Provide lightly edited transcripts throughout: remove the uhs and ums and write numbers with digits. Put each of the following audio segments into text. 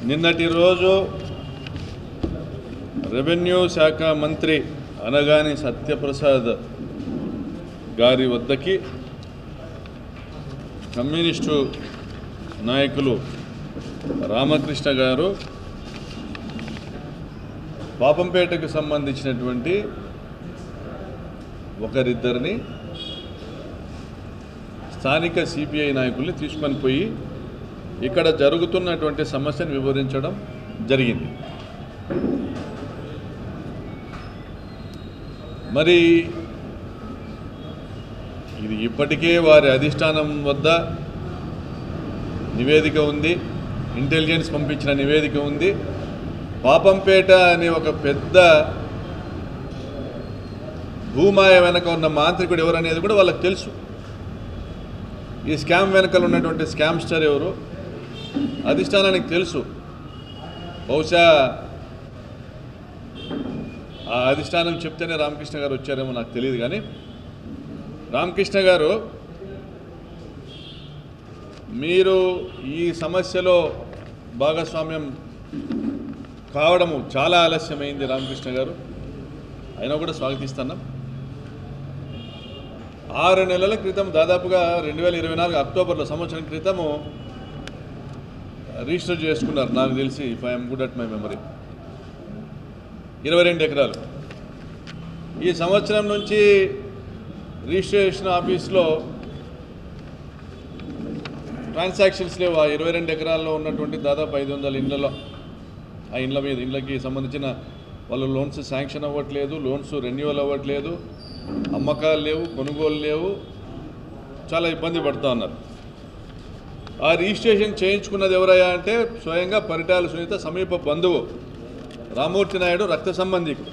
నిన్నటి రోజు రెవెన్యూ శాఖ మంత్రి అనగాని సత్యప్రసాద్ గారి వద్దకి కమ్యూనిస్టు నాయకులు రామకృష్ణ గారు పాపంపేటకు సంబంధించినటువంటి ఒకరిద్దరిని స్థానిక సిపిఐ నాయకుల్ని తీసుకొని పోయి ఇక్కడ జరుగుతున్నటువంటి సమస్యను వివరించడం జరిగింది. మరి ఇది ఇప్పటికే వారి అధిష్టానం వద్ద నివేదిక ఉంది, ఇంటెలిజెన్స్ పంపించిన నివేదిక ఉంది. పాపంపేట అనే ఒక పెద్ద భూమాయ వెనక ఉన్న మాంత్రికుడు ఎవరనేది కూడా వాళ్ళకి తెలుసు. ఈ స్కామ్ వెనకలు ఉన్నటువంటి స్కామ్స్టర్ ఎవరు అధిష్టానానికి తెలుసు. బహుశా ఆ అధిష్టానం చెప్తేనే రామకృష్ణ గారు వచ్చారేమో నాకు తెలియదు. కానీ రామకృష్ణ గారు, మీరు ఈ సమస్యలో భాగస్వామ్యం కావడము చాలా ఆలస్యమైంది. రామకృష్ణ గారు అయినా కూడా స్వాగతిస్తున్నాం. 6 నెలల క్రితం దాదాపుగా 2024 అక్టోబర్లో సంవత్సరం క్రితము రిజిస్టర్ చేసుకున్నారు నాకు తెలిసి, if I'm good at my memory, 22 ఎకరాలు. ఈ సంవత్సరం నుంచి రిజిస్ట్రేషన్ ఆఫీస్లో ట్రాన్సాక్షన్స్ లేవు. ఆ 22 ఎకరాల్లో ఉన్నటువంటి దాదాపు 500 ఇళ్లలో, ఆ ఇళ్ళకి సంబంధించిన వాళ్ళు లోన్స్ శాంక్షన్ అవ్వట్లేదు, లోన్స్ రెన్యువల్ అవ్వట్లేదు, అమ్మకాలు లేవు, కొనుగోలు లేవు, చాలా ఇబ్బంది పడుతూ ఉన్నారు. ఆ రిజిస్ట్రేషన్ చేయించుకున్నది ఎవరయ్యా అంటే స్వయంగా పరిటాల సునీత సమీప బంధువు రామూర్తి నాయుడు, రక్త సంబంధికుడు.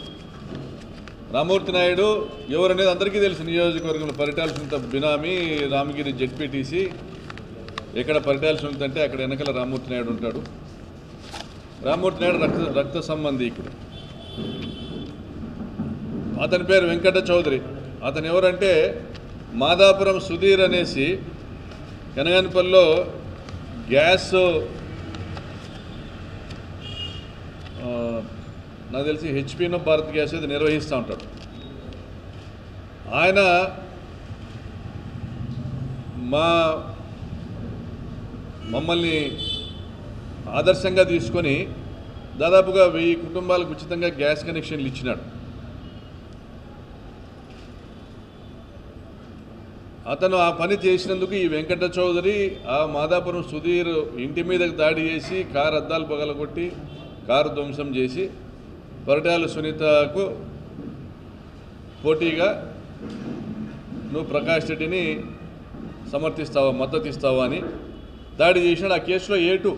రామూర్తి నాయుడు ఎవరనేది అందరికీ తెలుసు. నియోజకవర్గంలో పరిటాల సునీత బినామీ, రామగిరి జెడ్పీటీసీ. ఎక్కడ పరిటాల సునీత అంటే అక్కడ వెనకాల రామూర్తి నాయుడు ఉంటాడు. రామూర్తి నాయుడు రక్త సంబంధికుడు. అతని పేరు వెంకట చౌదరి. అతను ఎవరంటే మాదాపురం సుధీర్ అనేసి కనగానపల్లిలో గ్యాస్, నాకు తెలిసి హెచ్పినో భారత్ గ్యాస్ ఇది నిర్వహిస్తూ ఉంటాడు. ఆయన మమ్మల్ని ఆదర్శంగా తీసుకొని దాదాపుగా 1000 కుటుంబాలకు ఉచితంగా గ్యాస్ కనెక్షన్లు ఇచ్చినాడు. అతను ఆ పని చేసినందుకు ఈ వెంకట చౌదరి ఆ మాదాపురం సుధీర్ ఇంటి మీదకి దాడి చేసి కారు అద్దాలు పగలగొట్టి కారు ధ్వంసం చేసి పరిటాల సునీతకు పోటీగా నువ్వు ప్రకాష్ రెడ్డిని సమర్థిస్తావా, మద్దతు ఇస్తావా అని దాడి చేసినాడు. ఆ కేసులో A2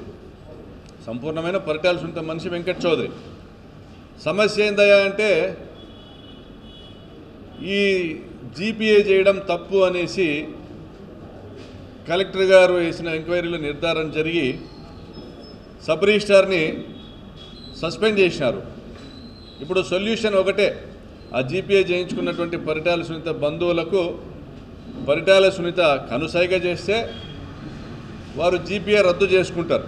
సంపూర్ణమైన పరిటాల సునీత మనిషి వెంకట చౌదరి. సమస్య ఏందయ్యా అంటే ఈ జీపీఏ చేయడం తప్పు అనేసి కలెక్టర్ గారు వేసిన ఎంక్వైరీలో నిర్ధారణ జరిగి సబ్ రిజిస్ట్రార్ని సస్పెండ్ చేసినారు. ఇప్పుడు సొల్యూషన్ ఒకటే, ఆ జీపీఏ చేయించుకున్నటువంటి పరిటాల సునీత బంధువులకు పరిటాల సునీత కనుసైగ చేస్తే వారు జీపీఏ రద్దు చేసుకుంటారు.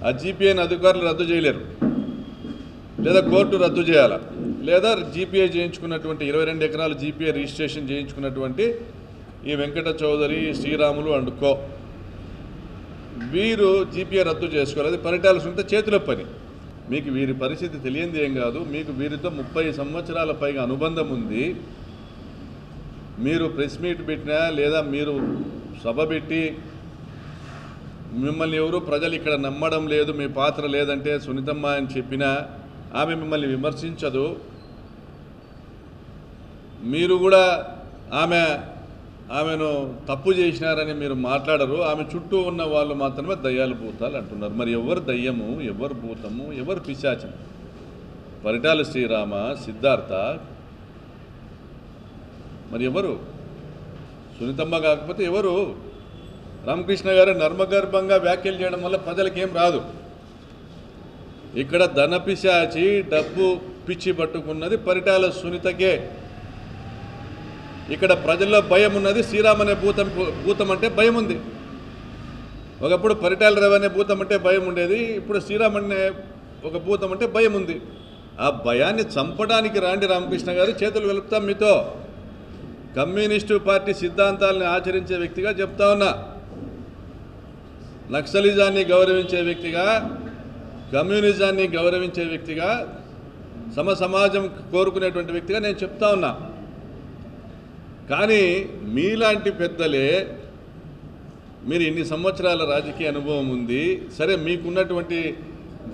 ఆ జీపీఏని అధికారులు రద్దు చేయలేరు, లేదా కోర్టు రద్దు చేయాలా, లేదా జీపీఏ చేయించుకున్నటువంటి 22 ఎకరాలు జీపీఏ రిజిస్ట్రేషన్ చేయించుకున్నటువంటి ఈ వెంకట చౌదరి, శ్రీరాములు అండ్ కో వీరు జీపీఏ రద్దు చేసుకోవాలి. అది పరిటాల సునీత చేతిలో పని. మీకు వీరి పరిస్థితి తెలియంది ఏం కాదు. మీకు వీరితో 30 సంవత్సరాల పైగా అనుబంధం ఉంది. మీరు ప్రెస్ మీట్ పెట్టినా లేదా మీరు సభ పెట్టి మిమ్మల్ని ఎవరు ప్రజలు ఇక్కడ నమ్మడం లేదు, మీ పాత్ర లేదంటే సునీతమ్మ అని చెప్పినా ఆమె మిమ్మల్ని విమర్శించదు. మీరు కూడా ఆమెను తప్పు చేసినారని మీరు మాట్లాడరు. ఆమె చుట్టూ ఉన్న వాళ్ళు మాత్రమే దయ్యాలు భూతాలు అంటున్నారు. మరి ఎవరు దయ్యము, ఎవరు భూతము, ఎవరు పిశాచం? పరిటాల శ్రీరామ, సిద్ధార్థ, మరి ఎవరు? సునీతమ్మ కాకపోతే ఎవరు? రామకృష్ణ గారు నర్మగర్భంగా వ్యాఖ్యలు చేయడం వల్ల ప్రజలకేం రాదు. ఇక్కడ ధన పిశాచి, డబ్బు పిచ్చి పట్టుకున్నది పరిటాల సునీతకే. ఇక్కడ ప్రజల్లో భయం ఉన్నది. శ్రీరామ్ అనే భూతం అంటే భయం ఉంది. ఒకప్పుడు పరిటాల రవి అనే భూతం అంటే భయం ఉండేది, ఇప్పుడు శ్రీరామ్ అనే ఒక భూతం అంటే భయం ఉంది. ఆ భయాన్ని చంపడానికి రాండి రామకృష్ణ గారు, చేతులు వెలుపుతాం మీతో. కమ్యూనిస్టు పార్టీ సిద్ధాంతాలను ఆచరించే వ్యక్తిగా చెప్తా ఉన్నా, నక్సలిజాన్ని గౌరవించే వ్యక్తిగా, కమ్యూనిజాన్ని గౌరవించే వ్యక్తిగా, సమాజం కోరుకునేటువంటి వ్యక్తిగా నేను చెప్తా ఉన్నా. కానీ మీలాంటి పెద్దలే, మీరు ఇన్ని సంవత్సరాల రాజకీయ అనుభవం ఉంది, సరే మీకున్నటువంటి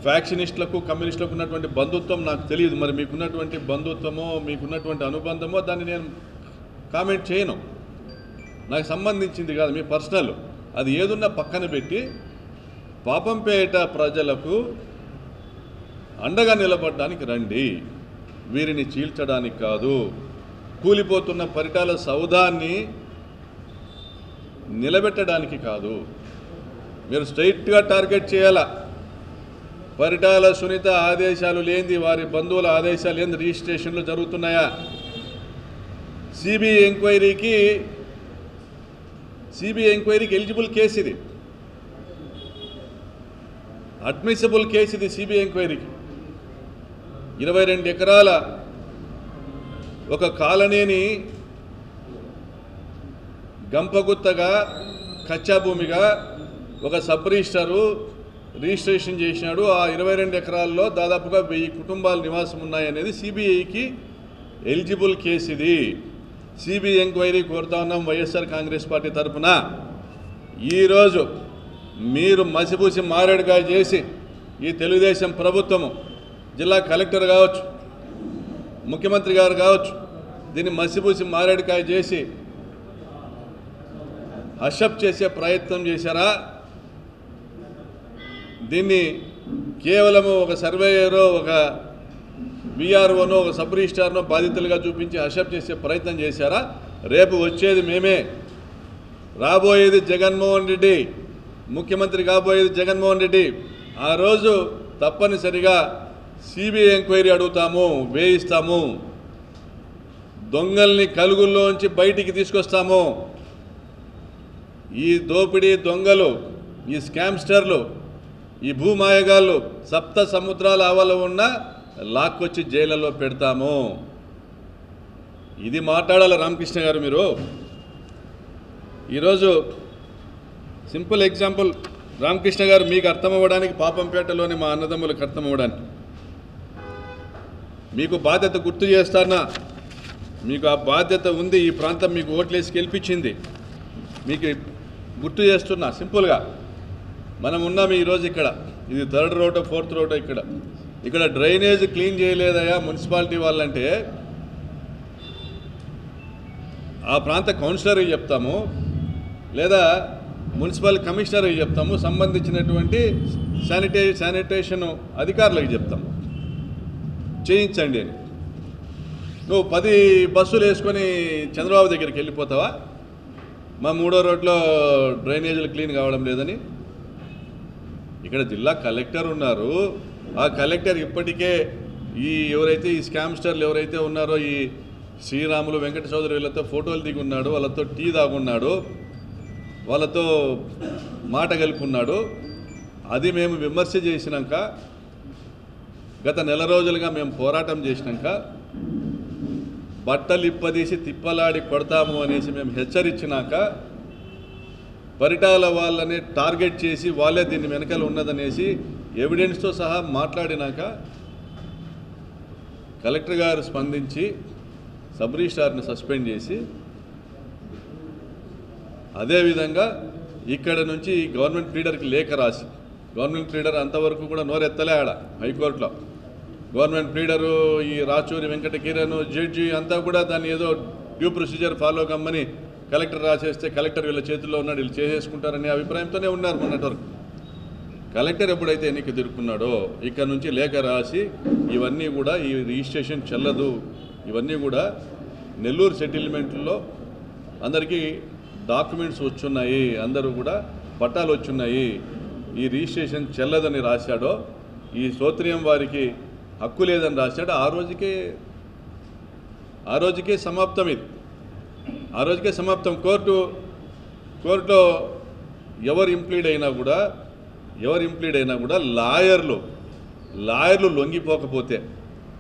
ఫ్యాక్షనిస్టులకు కమ్యూనిస్టులకు ఉన్నటువంటి బంధుత్వం నాకు తెలియదు, మరి మీకున్నటువంటి బంధుత్వమో మీకున్నటువంటి అనుబంధమో దాన్ని నేను కామెంట్ చేయను, నాకు సంబంధించింది కాదు, మీ పర్సనల్. అది ఏదున్నా పక్కన పెట్టి పాపంపేట ప్రజలకు అండగా నిలబడడానికి రండి, వీరిని చీల్చడానికి కాదు. కూలిపోతున్న పరిటాల సౌధాన్ని నిలబెట్టడానికి కాదు. మీరు స్ట్రైట్గా టార్గెట్ చేయాలా. పరిటాల సునీత ఆదేశాలు లేనిది, వారి బంధువుల ఆదేశాలు లేని రిజిస్ట్రేషన్లు జరుగుతున్నాయా? సిబిఐ ఎంక్వైరీకి ఎలిజిబుల్ కేసు ఇది, అడ్మిసిబుల్ కేసు ఇది. సిబిఐ ఎంక్వైరీకి 22 ఎకరాల ఒక కాలనీని గంపగుత్తగా కచ్చా భూమిగా ఒక సబ్ రిజిస్టరు రిజిస్ట్రేషన్ చేసినాడు. ఆ 22 ఎకరాల్లో దాదాపుగా 1000 కుటుంబాలు నివాసం ఉన్నాయనేది సిబిఐకి ఎలిజిబుల్ కేసు ఇది. సిబిఐ ఎంక్వైరీ కోరుతా ఉన్నాం వైఎస్ఆర్ కాంగ్రెస్ పార్టీ తరఫున. ఈరోజు మీరు మసిపూసి మారేడుకాయ చేసి ఈ తెలుగుదేశం ప్రభుత్వము, జిల్లా కలెక్టర్ కావచ్చు, ముఖ్యమంత్రి గారు కావచ్చు, దీన్ని మసిపూసి మారేడుకాయ చేసి హషప్ చేసే ప్రయత్నం చేశారా? దీన్ని కేవలము ఒక సర్వేయరో, ఒక విఆర్ఓనో, ఒక సబ్ రిజిస్ట్రార్నో బాధితులుగా చూపించి హషప్ చేసే ప్రయత్నం చేశారా? రేపు వచ్చేది మేమే, రాబోయేది జగన్మోహన్ రెడ్డి, ముఖ్యమంత్రి కాబోయేది జగన్మోహన్ రెడ్డి. ఆ రోజు తప్పనిసరిగా సిబిఐ ఎంక్వైరీ అడుగుతాము, వేయిస్తాము, దొంగల్ని కలుగుల్లోంచి బయటికి తీసుకొస్తాము. ఈ దోపిడీ దొంగలు, ఈ స్కామ్స్టర్లు, ఈ భూమాయగాళ్ళు సప్త సముద్రాల ఆవల ఉన్న లాక్కొచ్చి జైళ్ళలో పెడతాము. ఇది మాట్లాడాలి రామకృష్ణ గారు మీరు. ఈరోజు సింపుల్ ఎగ్జాంపుల్ రామకృష్ణ గారు, మీకు అర్థమవ్వడానికి, పాపంపేటలోని మా అన్నదమ్ములకు అర్థమవ్వడానికి మీకు బాధ్యత గుర్తు చేస్తానా? మీకు ఆ బాధ్యత ఉంది, ఈ ప్రాంతం మీకు ఓట్లేసి గెలిపించింది, మీకు గుర్తు చేస్తున్నా. సింపుల్గా మనం ఉన్నాం ఈరోజు ఇక్కడ, ఇది 3rd రోడ్ 4th రోడ్, ఇక్కడ డ్రైనేజ్ క్లీన్ చేయలేదయా మున్సిపాలిటీ వాళ్ళంటే ఆ ప్రాంత కౌన్సిలర్కి చెప్తాము, లేదా మున్సిపల్ కమిషనర్కి చెప్తాము, సంబంధించినటువంటి శానిటేషన్ అధికారులకు చెప్తాము చేయించండి అని. నువ్వు 10 బస్సులు వేసుకొని చంద్రబాబు దగ్గరికి వెళ్ళిపోతావా? మా 3వ రోడ్లో డ్రైనేజీలు క్లీన్ కావడం లేదని. ఇక్కడ జిల్లా కలెక్టర్ ఉన్నారు, ఆ కలెక్టర్ ఇప్పటికే ఎవరైతే ఈ స్కామ్స్టర్లు ఎవరైతే ఉన్నారో, ఈ శ్రీరాములు, వెంకట చౌదరి వీళ్ళతో ఫోటోలు దిగి ఉన్నాడు, వాళ్ళతో టీ తాగున్నాడు, వాళ్ళతో మాట కలుపుకున్నాడు. అది మేము విమర్శ చేసినాక, గత నెల రోజులుగా మేము పోరాటం చేసినాక, బట్టలు ఇప్పదీసి తిప్పలాడి కొడతాము అనేసి మేము హెచ్చరించినాక, పరిటాల వాళ్ళని టార్గెట్ చేసి వాళ్ళే దీన్ని వెనకాల ఉన్నదనేసి ఎవిడెన్స్తో సహా మాట్లాడినాక కలెక్టర్ గారు స్పందించి సబ్ రిజిస్ట్రార్ని సస్పెండ్ చేసి, అదేవిధంగా ఇక్కడ నుంచి గవర్నమెంట్ ప్లీడర్కి లేఖ రాసి, గవర్నమెంట్ ప్లీడర్ అంతవరకు కూడా నోరెత్తలే ఆడ హైకోర్టులో. గవర్నమెంట్ ప్లీడరు, ఈ రాచూరి వెంకట కిరణ్ జడ్జి అంతా కూడా దాన్ని ఏదో డ్యూ ప్రొసీజర్ ఫాలో కమ్మని కలెక్టర్ రాసేస్తే, కలెక్టర్ వీళ్ళ చేతుల్లో ఉన్నాడు, వీళ్ళు చేసేసుకుంటారనే అభిప్రాయంతోనే ఉన్నారు మొన్నటి వరకు. కలెక్టర్ ఎప్పుడైతే ఎన్నిక తిరుక్కున్నాడో ఇక్కడ నుంచి లేఖ రాసి ఇవన్నీ కూడా, ఈ రిజిస్ట్రేషన్ చెల్లదు, ఇవన్నీ కూడా నెల్లూరు సెటిల్మెంట్లో అందరికీ డాక్యుమెంట్స్ వచ్చున్నాయి, అందరూ కూడా పట్టాలు వచ్చున్నాయి, ఈ రిజిస్ట్రేషన్ చెల్లదని రాశాడో, ఈ స్తోత్రియం వారికి హక్కు లేదని రాశాడు. ఆ రోజుకే సమాప్తం. ఇది ఆ రోజుకే సమాప్తం. కోర్టులో ఎవరు ఇంప్లీడ్ అయినా కూడా లాయర్లు లొంగిపోకపోతే,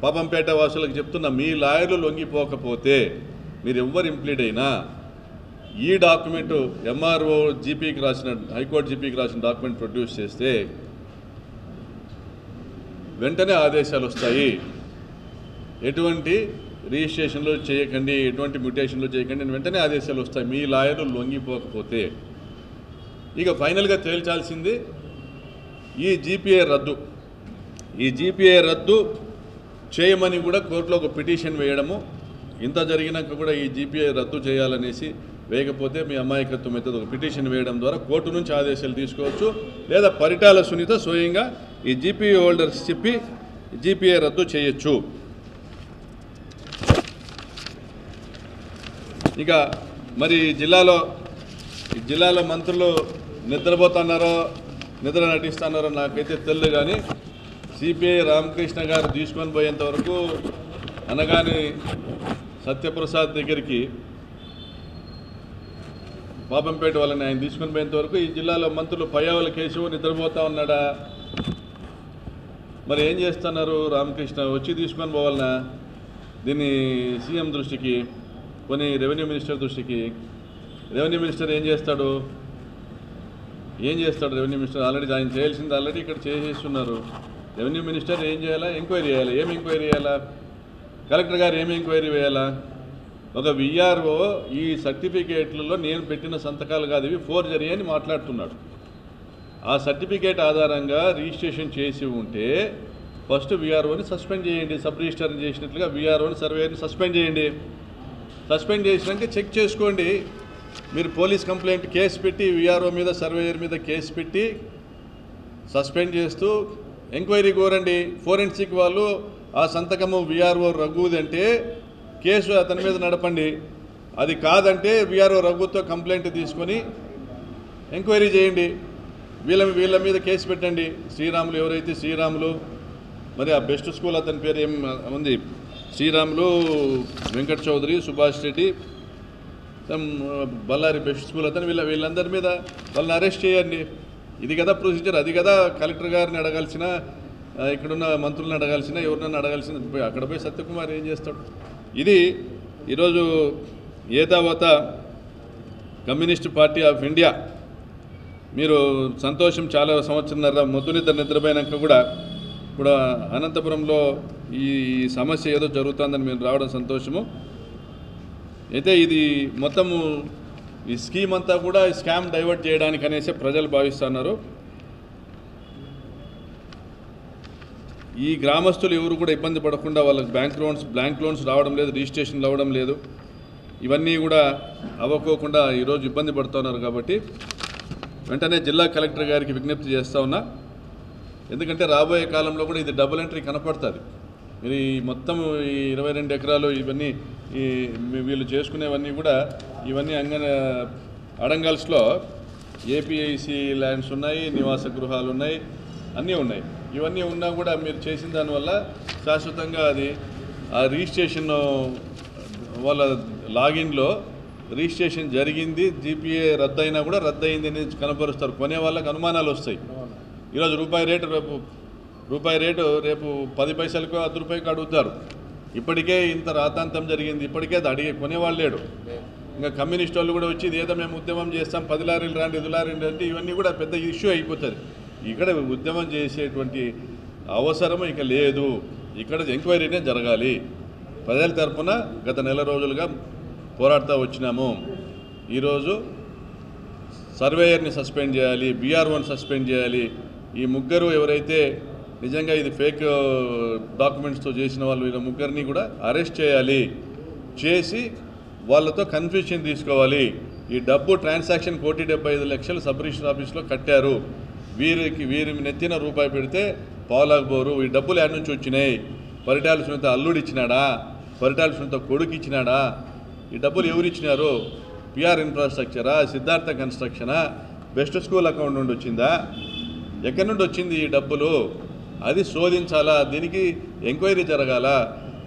పాపంపేట వాసులకు చెప్తున్నా, మీ లాయర్లు లొంగిపోకపోతే మీరు ఎవరు ఇంప్లీడ్ అయినా ఈ డాక్యుమెంటు ఎంఆర్ఓ జీపీకి రాసిన, హైకోర్టు జీపీకి రాసిన డాక్యుమెంట్ ప్రొడ్యూస్ చేస్తే వెంటనే ఆదేశాలు వస్తాయి. ఎటువంటి రిజిస్ట్రేషన్లు చేయకండి, ఎటువంటి మ్యూటేషన్లు చేయకండి, వెంటనే ఆదేశాలు వస్తాయి మీ లాయర్లు లొంగిపోకపోతే. ఇక ఫైనల్గా తేల్చాల్సింది ఈ జీపీఏ రద్దు చేయమని కూడా కోర్టులో ఒక పిటిషన్ వేయడము. ఇంత జరిగినాక కూడా ఈ జీపీఏ రద్దు చేయాలనేసి వేయకపోతే మీ అమాయకత్వం అవుతుంది. ఒక పిటిషన్ వేయడం ద్వారా కోర్టు నుంచి ఆదేశాలు తీసుకోవచ్చు, లేదా పరిటాల సునీత స్వయంగా ఈ జీపీఏ హోల్డర్స్ చెప్పి జీపీఏ రద్దు చేయొచ్చు. ఇక మరి జిల్లాలో మంత్రులు నిద్రపోతున్నారో నిద్ర నటిస్తున్నారో నాకైతే తెలియదు, కానీ సిపిఐ రామకృష్ణ గారు తీసుకొని పోయేంత వరకు అనగానే సత్యప్రసాద్ దగ్గరికి పాపంపేట వాళ్ళని ఆయన తీసుకొని పోయేంత వరకు ఈ జిల్లాలో మంత్రులు పయ్యావుల కేశవు నిద్రపోతా ఉన్నాడా? మరి ఏం చేస్తున్నారు? రామకృష్ణ వచ్చి తీసుకొని పోవాలనా దీన్ని సీఎం దృష్టికి, కొన్ని రెవెన్యూ మినిస్టర్ దృష్టికి. రెవెన్యూ మినిస్టర్ ఏం చేస్తాడు? రెవెన్యూ మినిస్టర్ ఆయన చేయాల్సింది ఆల్రెడీ ఇక్కడ చేసేస్తున్నారు. రెవెన్యూ మినిస్టర్ ఏం చేయాలా? ఎంక్వైరీ చేయాలి. ఏం ఎంక్వైరీ చేయాలా? కలెక్టర్ గారు ఏమి ఎంక్వైరీ వేయాలా? ఒక విఆర్ఓ ఈ సర్టిఫికేట్లలో నేను పెట్టిన సంతకాలు కాదు ఇవి ఫోర్జరీ అని మాట్లాడుతున్నాడు. ఆ సర్టిఫికేట్ ఆధారంగా రిజిస్ట్రేషన్ చేసి ఉంటే ఫస్ట్ విఆర్ఓని సస్పెండ్ చేయండి. సబ్ రిజిస్టర్ని చేసినట్లుగా విఆర్ఓని సర్వేయర్ని సస్పెండ్ చేయండి. సస్పెండ్ చేసినాక చెక్ చేసుకోండి. మీరు పోలీస్ కంప్లైంట్ కేసు పెట్టి విఆర్ఓ మీద సర్వేయర్ మీద కేసు పెట్టి సస్పెండ్ చేస్తూ ఎంక్వైరీ కోరండి. ఫోరెన్సిక్ వాళ్ళు ఆ సంతకము విఆర్ఓ రఘుదంటే కేసు అతని మీద నడపండి. అది కాదంటే విఆర్ఓ రఘుతో కంప్లైంట్ తీసుకొని ఎంక్వైరీ చేయండి. వీళ్ళ మీద కేసు పెట్టండి. శ్రీరాములు ఎవరైతే శ్రీరాములు, మరి ఆ బెస్ట్ స్కూల్ అతని పేరు ఏం ఉంది, శ్రీరాములు, వెంకట చౌదరి, సుభాష్ రెడ్డి, బళ్ళారి బెస్ట్ స్కూల్ అతను, వీళ్ళందరి మీద వాళ్ళని అరెస్ట్ చేయండి. ఇది కదా ప్రొసీజర్. అది కదా కలెక్టర్ గారిని అడగాల్సిన, ఇక్కడున్న మంత్రులను అడగాల్సిన, ఎవరినైనా అడగాల్సిన. అక్కడ పోయి సత్యకుమార్ ఏం చేస్తాడు? ఇది ఈరోజు ఏదావత కమ్యూనిస్ట్ పార్టీ ఆఫ్ ఇండియా. మీరు సంతోషం, చాలా సంవత్సరంన్నర నిద్రపోయినాక కూడా ఇప్పుడు అనంతపురంలో ఈ సమస్య ఏదో జరుగుతుందని మీరు రావడం సంతోషము. అయితే ఇది మొత్తము ఈ స్కీమ్ అంతా కూడా స్కామ్ డైవర్ట్ చేయడానికి అనేసి ప్రజలు భావిస్తున్నారు. ఈ గ్రామస్తులు ఎవరు కూడా ఇబ్బంది పడకుండా వాళ్ళకి బ్యాంక్ లోన్స్ రావడం లేదు, రిజిస్ట్రేషన్లు అవ్వడం లేదు, ఇవన్నీ కూడా అవ్వకోకుండా ఈరోజు ఇబ్బంది పడుతున్నారు. కాబట్టి వెంటనే జిల్లా కలెక్టర్ గారికి విజ్ఞప్తి చేస్తూ ఉన్నా. ఎందుకంటే రాబోయే కాలంలో కూడా ఇది డబుల్ ఎంట్రీ కనపడుతుంది. ఇది మొత్తం ఈ 22 ఎకరాలు ఇవన్నీ వీళ్ళు చేసుకునేవన్నీ కూడా ఇవన్నీ అడంగల్స్లో ఏపీఐసి ల్యాండ్స్ ఉన్నాయి, నివాస గృహాలు ఉన్నాయి, అన్నీ ఉన్నాయి. ఇవన్నీ ఉన్నా కూడా మీరు చేసిన దానివల్ల శాశ్వతంగా అది ఆ రిజిస్ట్రేషన్ వాళ్ళ లాగిన్లో రిజిస్ట్రేషన్ జరిగింది, జీపీఏ రద్దు అయినా కూడా రద్దు అయింది అనేది కనపరుస్తారు. కొనే వాళ్ళకి అనుమానాలు వస్తాయి. ఈరోజు రూపాయి రేటు రేపు 10 పైసలకు 10 రూపాయలకు అడుగుతారు. ఇప్పటికే ఇంత రాతాంతం జరిగింది, ఇప్పటికే అది అడిగే కొనేవాళ్ళు లేడు. ఇంకా కమ్యూనిస్ట్ వాళ్ళు కూడా వచ్చి ఏదో మేము ఉద్యమం చేస్తాం, 10 లారీలు రాండి, 5 లారీలు అంటే ఇవన్నీ కూడా పెద్ద ఇష్యూ అయిపోతుంది. ఇక్కడ ఉద్యమం చేసేటువంటి అవసరం ఇక లేదు. ఇక్కడ ఎంక్వైరీనే జరగాలి. ప్రజల తరఫున గత నెల రోజులుగా పోరాడుతూ వచ్చినాము. ఈరోజు సర్వేయర్ని సస్పెండ్ చేయాలి, బీఆర్ఓని సస్పెండ్ చేయాలి. ఈ ముగ్గురు ఎవరైతే నిజంగా ఇది ఫేక్ డాక్యుమెంట్స్తో చేసిన వాళ్ళు, వీళ్ళ ముగ్గురిని కూడా అరెస్ట్ చేసి వాళ్ళతో కన్ఫ్యూషన్ తీసుకోవాలి. ఈ డబ్బు ట్రాన్సాక్షన్ 1,75 లక్షలు సబ్ రిజిస్టర్ ఆఫీస్లో కట్టారు. వీరి నెత్తిన రూపాయి పెడితే పావులాకు పోరు. ఈ డబ్బులు ఎక్కడి నుంచి వచ్చినాయి? పరిటాల సునీత అల్లుడు ఇచ్చినాడా? పరిటాల సునీత కొడుకు ఇచ్చినాడా? ఈ డబ్బులు ఎవరు ఇచ్చినారు? పిఆర్ ఇన్ఫ్రాస్ట్రక్చరా, సిద్ధార్థ కన్స్ట్రక్షనా, బెస్ట్ స్కూల్ అకౌంట్ నుండి వచ్చిందా? ఎక్కడి నుండి వచ్చింది ఈ డబ్బులు? అది శోధించాలా, దీనికి ఎంక్వైరీ జరగాల.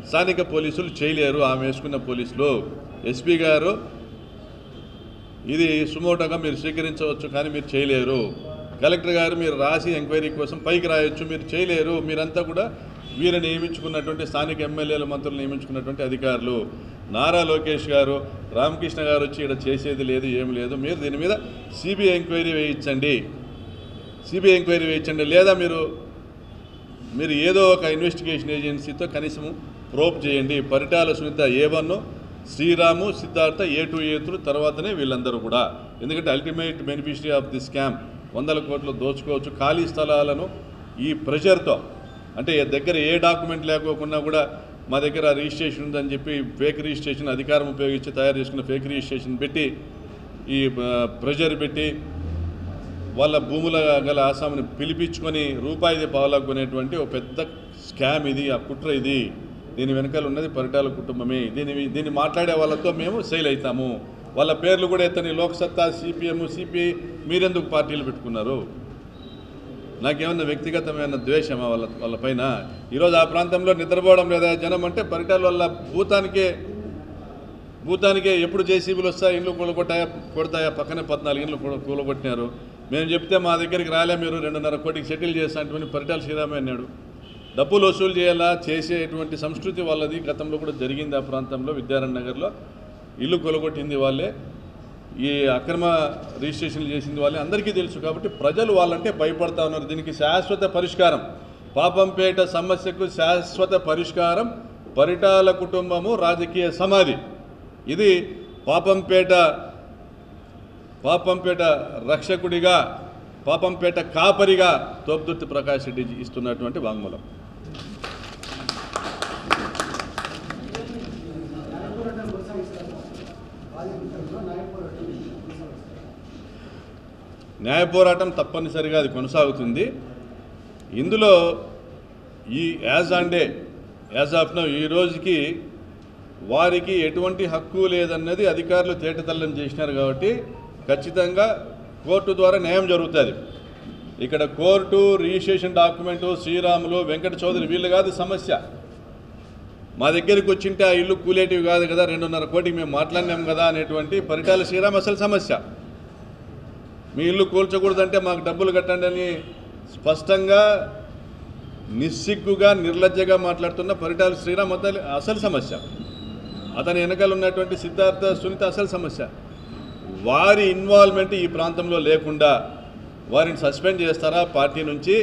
స్థానిక పోలీసులు చేయలేరు, ఆమె వేసుకున్న పోలీసులు. ఎస్పీ గారు ఇది సుమోటోగా మీరు స్వీకరించవచ్చు, కానీ మీరు చేయలేరు. కలెక్టర్ గారు మీరు రాసి ఎంక్వైరీ కోసం పైకి రాయొచ్చు, మీరు చేయలేరు. మీరంతా కూడా వీరు నియమించుకున్నటువంటి స్థానిక ఎమ్మెల్యేలు, మంత్రులు నియమించుకున్నటువంటి అధికారులు. నారా లోకేష్ గారు, రామకృష్ణ గారు వచ్చి ఇక్కడ చేసేది లేదు, ఏమి లేదు. మీరు దీని మీద సిబిఐ ఎంక్వైరీ వేయించండి, లేదా మీరు ఏదో ఒక ఇన్వెస్టిగేషన్ ఏజెన్సీతో కనీసం ప్రోబ్ చేయండి. Paritala Sunitha A1, Sriramu, Siddhartha A2, A3 తర్వాతనే వీళ్ళందరూ కూడా. ఎందుకంటే ultimate beneficiary of the scam 100 కోట్లు దోచుకోవచ్చు. ఖాళీ స్థలాలను ఈ ప్రెషర్తో, అంటే దగ్గర ఏ డాక్యుమెంట్ లేకోకుండా కూడా మా దగ్గర రిజిస్ట్రేషన్ ఉందని చెప్పి ఫేక్ రిజిస్ట్రేషన్ అధికారం ఉపయోగించి తయారు చేసుకున్న ఫేక్ రిజిస్ట్రేషన్ పెట్టి, ఈ ప్రెషర్ పెట్టి వాళ్ళ భూముల గల ఆసాముని పిలిపించుకొని రూపాయిది పావులకు కొనేటువంటి ఒక పెద్ద స్కామ్ ఇది, ఆ కుట్ర ఇది. దీని వెనకాల ఉన్నది పరిటాల కుటుంబమే. దీన్ని మాట్లాడే వాళ్ళతో మేము సెయిల్ అవుతాము. వాళ్ళ పేర్లు కూడా ఎత్తని లోక్సత్తా, CPM, CPI మీరెందుకు పార్టీలు పెట్టుకున్నారు? నాకేమన్నా వ్యక్తిగతమైన ద్వేషమా వాళ్ళ పైన? ఈరోజు ఆ ప్రాంతంలో నిద్రపోవడం లేదా జనం అంటే పరిటాల వల్ల భూతానికే ఎప్పుడు JCBలు వస్తాయి, ఇండ్లు కొడతాయా? పక్కనే 14 ఇండ్లు కూలగొట్టినారు. మేము చెప్తే మా దగ్గరికి రాలే, మీరు 2.5 కోటికి సెటిల్ చేసినటువంటి పరిటాల శ్రీరామే అన్నాడు. డబ్బులు వసూలు చేయాలా చేసేటువంటి సంస్కృతి వాళ్ళది గతంలో కూడా జరిగింది. ఆ ప్రాంతంలో విద్యారణ్ నగర్లో ఇల్లు కొలగొట్టింది వాళ్ళే, ఈ అక్రమ రిజిస్ట్రేషన్లు చేసింది వాళ్ళే, అందరికీ తెలుసు. కాబట్టి ప్రజలు వాళ్ళంటే భయపడతా ఉన్నారు. దీనికి శాశ్వత పరిష్కారం, పాపంపేట సమస్యకు శాశ్వత పరిష్కారం పరిటాల కుటుంబము రాజకీయ సమాధి. ఇది పాపంపేట రక్షకుడిగా, పాపంపేట కాపరిగా తోపుదుర్తి ప్రకాష్ రెడ్డి ఇస్తున్నటువంటి వాంగ్మూలం. న్యాయ పోరాటం తప్పనిసరిగా అది కొనసాగుతుంది. ఇందులో ఈ యాజ్ ఆఫ్ నౌ ఈ రోజుకి వారికి ఎటువంటి హక్కు లేదన్నది అధికారులు తేటతెల్లం చేసినారు. కాబట్టి ఖచ్చితంగా కోర్టు ద్వారా న్యాయం జరుగుతుంది. ఇక్కడ court, registration document, Sriramulu, Venkata Chowdary వీళ్ళు కాదు సమస్య. మా దగ్గరికి వచ్చింటే ఆ ఇల్లు కూలేటివి కాదు కదా, 2.5 కోటికి మేము మాట్లాడినాం కదా అనేటువంటి పరిటాల శ్రీరామ్ అసలు సమస్య. మీ ఇల్లు కూల్చకూడదంటే మాకు డబ్బులు కట్టండి అని స్పష్టంగా, నిస్సిగ్గుగా, నిర్లజ్జగా మాట్లాడుతున్న పరిటాల శ్రీరామ్ అసలు సమస్య. అతని వెనకాల ఉన్నటువంటి సిద్ధార్థ, సునీత అసలు సమస్య. వారి ఇన్వాల్వ్మెంట్ ఈ ప్రాంతంలో లేకుండా వారిని సస్పెండ్ చేస్తారా పార్టీ నుంచి?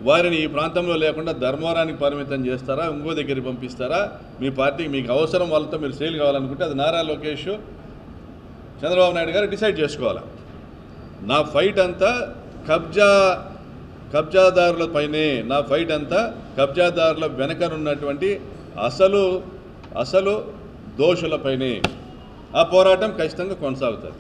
వారిని ఈ ప్రాంతంలో లేకుండా ధర్మవరానికి పరిమితం చేస్తారా? ఇంకో దగ్గరికి పంపిస్తారా? మీ పార్టీకి మీకు అవసరం, వాళ్ళతో మీరు సేల్ కావాలనుకుంటే అది నారా లోకేష్, చంద్రబాబు నాయుడు గారు డిసైడ్ చేసుకోవాలి. నా ఫైట్ అంతా కబ్జాదారులపైనే, నా ఫైట్ అంతా కబ్జాదారుల వెనకనున్నటువంటి అసలు దోషులపైనే. ఆ పోరాటం ఖచ్చితంగా కొనసాగుతుంది.